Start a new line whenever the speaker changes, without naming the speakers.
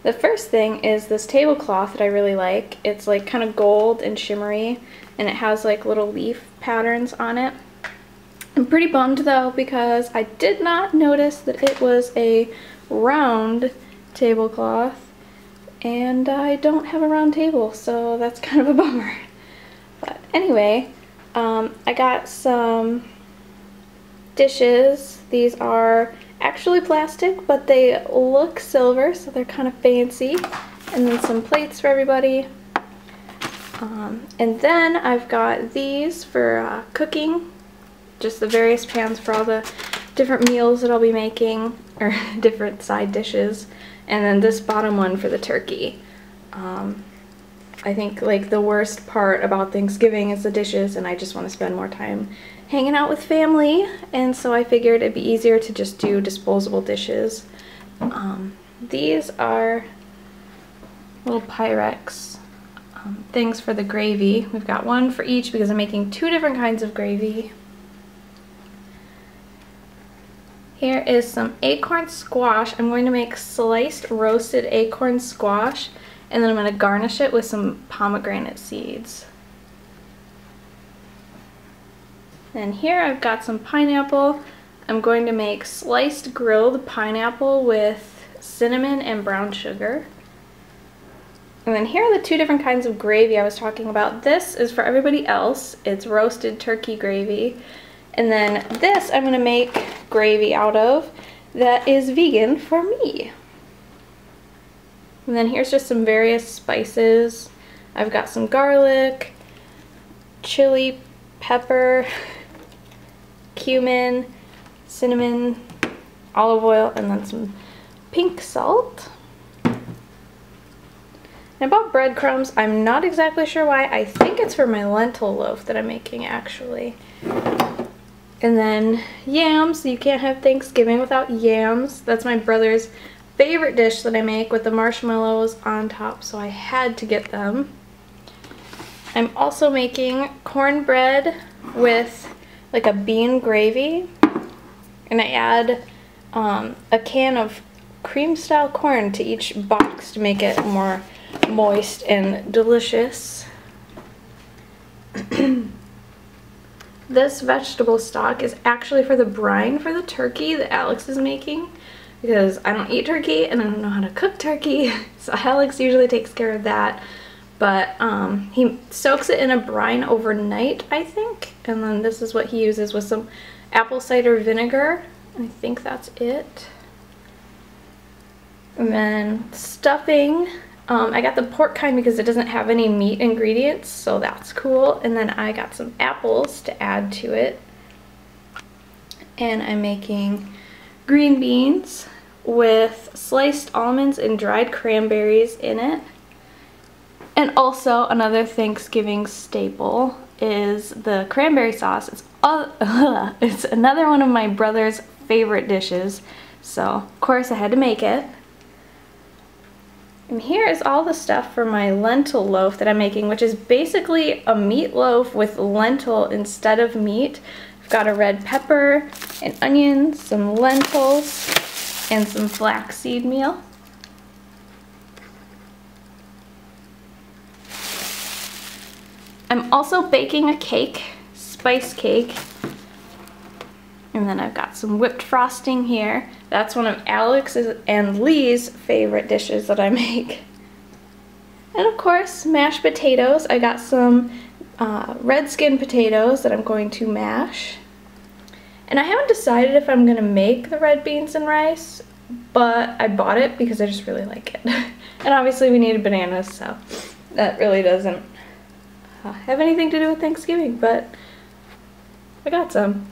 The first thing is this tablecloth that I really like. It's like kind of gold and shimmery, and it has like little leaf patterns on it. I'm pretty bummed though because I did not notice that it was a round tablecloth, and I don't have a round table, so that's kind of a bummer. But anyway, I got some dishes. These are actually plastic, but they look silver, so they're kind of fancy. And then some plates for everybody. And then I've got these for cooking, just the various pans for all the different meals that I'll be making, or different side dishes. And then this bottom one for the turkey. I think like the worst part about Thanksgiving is the dishes, and I just want to spend more time hanging out with family, and so I figured it'd be easier to just do disposable dishes. These are little Pyrex things for the gravy. We've got one for each because I'm making 2 different kinds of gravy. Here is some acorn squash. I'm going to make sliced roasted acorn squash, and then I'm going to garnish it with some pomegranate seeds. And here I've got some pineapple. I'm going to make sliced grilled pineapple with cinnamon and brown sugar. And then here are the 2 different kinds of gravy I was talking about. This is for everybody else. It's roasted turkey gravy. And then this I'm going to make gravy out of that is vegan for me. And then here's just some various spices. I've got some garlic, chili, pepper, cumin, cinnamon, olive oil, and then some pink salt. I bought breadcrumbs. I'm not exactly sure why. I think it's for my lentil loaf that I'm making, actually. And then yams. You can't have Thanksgiving without yams. That's my brother's favorite dish that I make with the marshmallows on top, so I had to get them. I'm also making cornbread with like a bean gravy, and I add a can of cream style corn to each box to make it more moist and delicious. This vegetable stock is actually for the brine for the turkey that Alex is making, because I don't eat turkey and I don't know how to cook turkey, so Alex usually takes care of that. But he soaks it in a brine overnight, I think, and then this is what he uses with some apple cider vinegar. I think that's it. And then stuffing. I got the pork kind because it doesn't have any meat ingredients, so that's cool. And then I got some apples to add to it. And I'm making green beans with sliced almonds and dried cranberries in it. And also another Thanksgiving staple is the cranberry sauce. It's another one of my brother's favorite dishes, so of course I had to make it. And here is all the stuff for my lentil loaf that I'm making, which is basically a meatloaf with lentil instead of meat. I've got a red pepper, an onion, some lentils, and some flaxseed meal. I'm also baking a cake, spice cake. And then I've got some whipped frosting here. That's one of Alex's and Lee's favorite dishes that I make. And of course, mashed potatoes. I got some red skin potatoes that I'm going to mash. And I haven't decided if I'm gonna make the red beans and rice, but I bought it because I just really like it. And obviously we needed bananas, so that really doesn't have anything to do with Thanksgiving, but I got some.